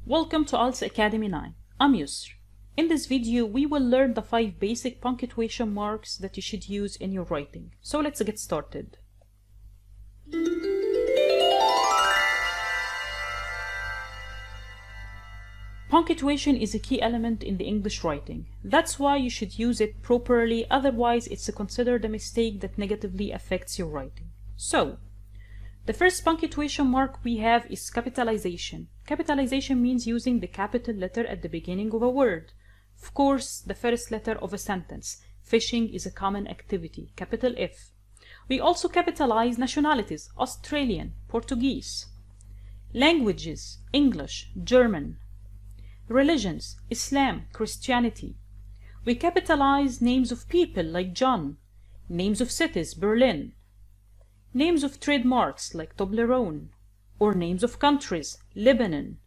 Welcome to IELTS Academy 9. I'm Yusr. In this video, we will learn the 5 basic punctuation marks that you should use in your writing. So let's get started. Punctuation is a key element in the English writing. That's why you should use it properly, otherwise it's considered a mistake that negatively affects your writing. So, the first punctuation mark we have is capitalization. Capitalization means using the capital letter at the beginning of a word. Of course, the first letter of a sentence. Fishing is a common activity, capital F. We also capitalize nationalities, Australian, Portuguese. Languages, English, German. Religions, Islam, Christianity. We capitalize names of people like John. Names of cities, Berlin. Names of trademarks like Toblerone, or names of countries, Lebanon.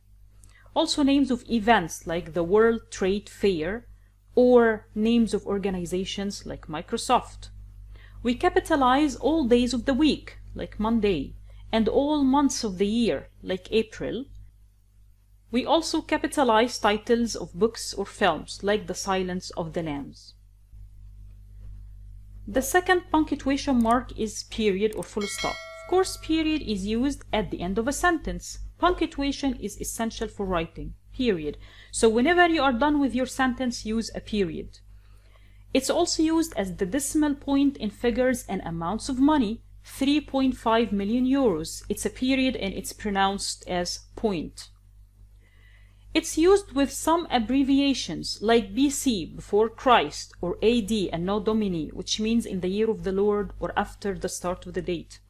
Also names of events like the World Trade Fair, or names of organizations like Microsoft. We capitalize all days of the week like Monday, and all months of the year like April. We also capitalize titles of books or films like The Silence of the Lambs. The second punctuation mark is period or full stop. Of course, period is used at the end of a sentence. Punctuation is essential for writing, period. So whenever you are done with your sentence, use a period. It's also used as the decimal point in figures and amounts of money, 3.5 million euros. It's a period and it's pronounced as point. It's used with some abbreviations like BC, before Christ, or AD, Anno Domini, which means in the year of the Lord or after the start of the date.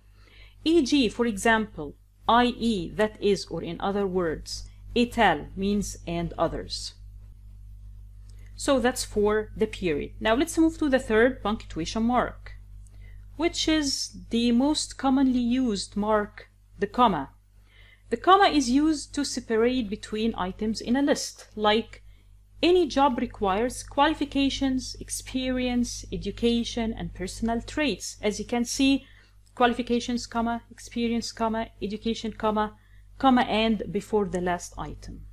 E.g., for example, i.e., that is, or in other words, etal means and others. So that's for the period. Now let's move to the third punctuation mark, which is the most commonly used mark, the comma. The comma is used to separate between items in a list, like any job requires qualifications, experience, education, and personal traits. As you can see, qualifications, comma, experience, comma, education, comma, comma, and before the last item.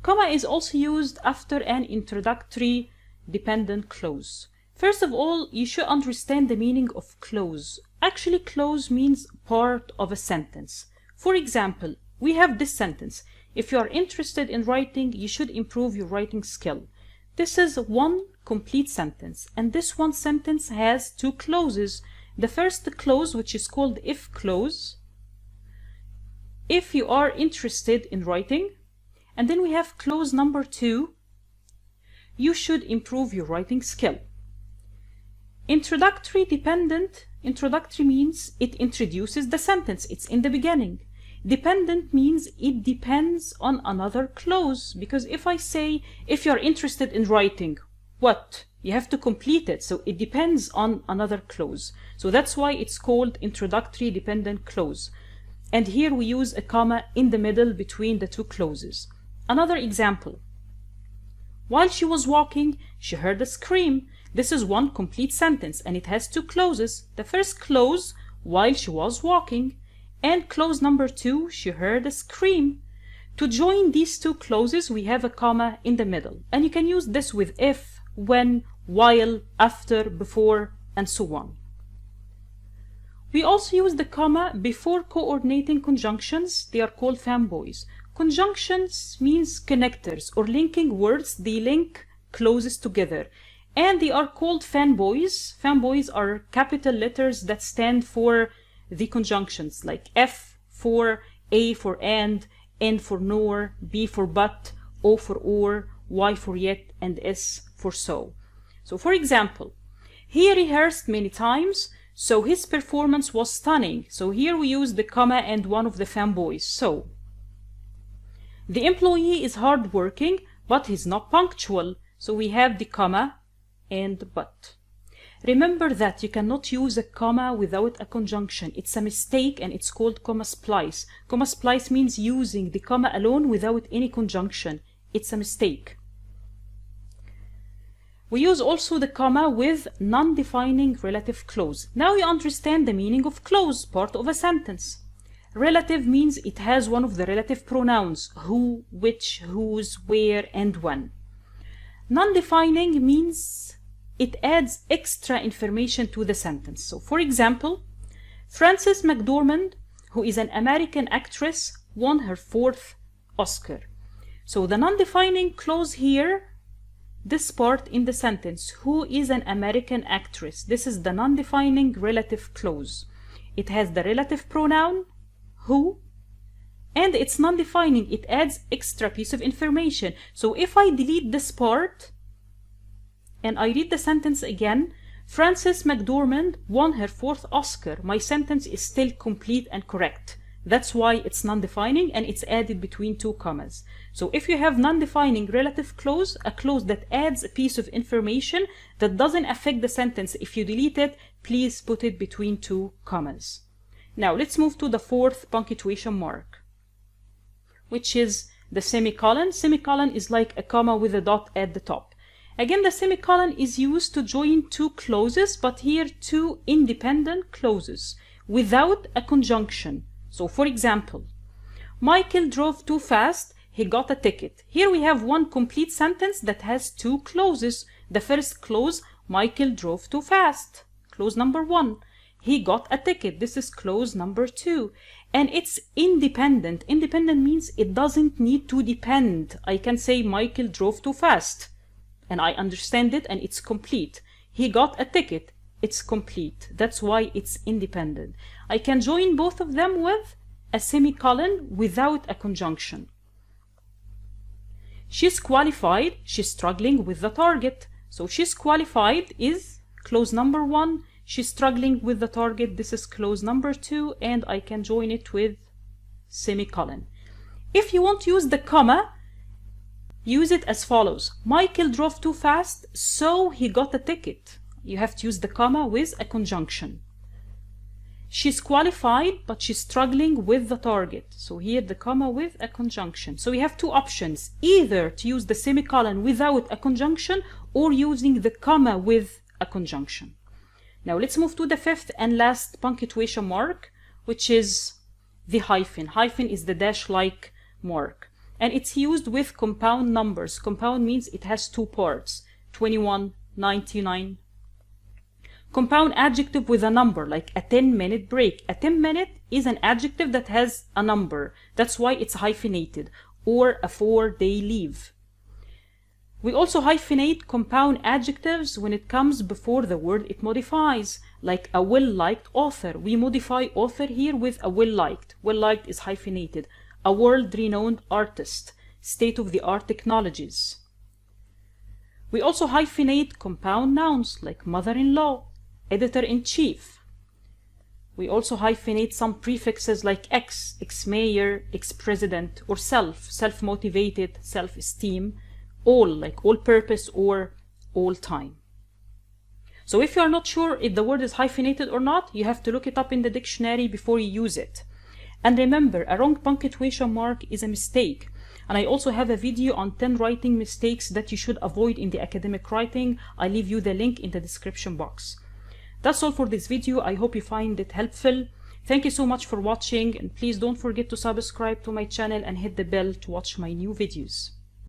Comma is also used after an introductory dependent clause. First of all, you should understand the meaning of clause. Actually, clause means part of a sentence. For example, we have this sentence. If you are interested in writing, you should improve your writing skill. This is one complete sentence, and this one sentence has two clauses. The first clause, which is called if clause, if you are interested in writing, and then we have clause number 2, you should improve your writing skill. Introductory dependent, introductory means it introduces the sentence, it's in the beginning. Dependent means it depends on another clause, because if I say, if you're interested in writing, what? You have to complete it, so it depends on another clause. So that's why it's called introductory dependent clause. And here we use a comma in the middle between the two clauses. Another example. While she was walking, she heard a scream. This is one complete sentence and it has two clauses. The first clause, while she was walking, and clause number 2, she heard a scream. To join these two clauses, we have a comma in the middle. And you can use this with if, when, while, after, before, and so on. We also use the comma before coordinating conjunctions. They are called fanboys. Conjunctions means connectors or linking words. They link clauses together. And they are called fanboys. Fanboys are capital letters that stand for the conjunctions, like F for A for and, N for nor, B for but, O for or, Y for yet, and S for so. So for example, he rehearsed many times, so his performance was stunning. So here we use the comma and one of the fanboys. So the employee is hardworking, but he's not punctual. So we have the comma and but. Remember that you cannot use a comma without a conjunction. It's a mistake and it's called comma splice. Comma splice means using the comma alone without any conjunction. It's a mistake. We use also the comma with non-defining relative clause. Now you understand the meaning of clause, part of a sentence. Relative means it has one of the relative pronouns, who, which, whose, where, and when. Non-defining means it adds extra information to the sentence. So for example, Frances McDormand, who is an American actress, won her 4th Oscar. So the non-defining clause here, this part in the sentence, who is an American actress, this is the non-defining relative clause. It has the relative pronoun, who, and it's non-defining. It adds extra piece of information. So if I delete this part and I read the sentence again, Frances McDormand won her 4th Oscar, my sentence is still complete and correct. That's why it's non-defining and it's added between 2 commas. So if you have non-defining relative clause, a clause that adds a piece of information that doesn't affect the sentence, if you delete it, please put it between 2 commas. Now let's move to the 4th punctuation mark, which is the semicolon. Semicolon is like a comma with a dot at the top. Again, the semicolon is used to join 2 clauses, but here 2 independent clauses without a conjunction. So for example, Michael drove too fast, he got a ticket. Here we have one complete sentence that has 2 clauses. The first clause, Michael drove too fast, clause number 1. He got a ticket, this is clause number 2. And it's independent. Independent means it doesn't need to depend. I can say Michael drove too fast, and I understand it and it's complete. He got a ticket, it's complete. That's why it's independent. I can join both of them with a semicolon without a conjunction. She's qualified, she's struggling with the target. So she's qualified is clause number 1. She's struggling with the target, this is clause number 2, and I can join it with semicolon. If you want to use the comma, use it as follows. Michael drove too fast, so he got a ticket. You have to use the comma with a conjunction. She's qualified, but she's struggling with the target. So here the comma with a conjunction. So we have 2 options, either to use the semicolon without a conjunction or using the comma with a conjunction. Now let's move to the 5th and last punctuation mark, which is the hyphen. Hyphen is the dash-like mark, and it's used with compound numbers. Compound means it has 2 parts, 21, 99. Compound adjective with a number, like a 10-minute break. A 10-minute is an adjective that has a number. That's why it's hyphenated. Or a 4-day leave. We also hyphenate compound adjectives when it comes before the word it modifies, like a well-liked author. We modify author here with a well-liked. Well-liked is hyphenated. A world-renowned artist. State-of-the-art technologies. We also hyphenate compound nouns like mother-in-law, editor-in-chief. We also hyphenate some prefixes like ex, ex-mayor, ex-president, or self, self-motivated, self-esteem, all, like all-purpose or all-time. So if you are not sure if the word is hyphenated or not, you have to look it up in the dictionary before you use it. And remember, a wrong punctuation mark is a mistake. And I also have a video on 10 writing mistakes that you should avoid in the academic writing. I leave you the link in the description box. That's all for this video. I hope you find it helpful. Thank you so much for watching, and please don't forget to subscribe to my channel and hit the bell to watch my new videos.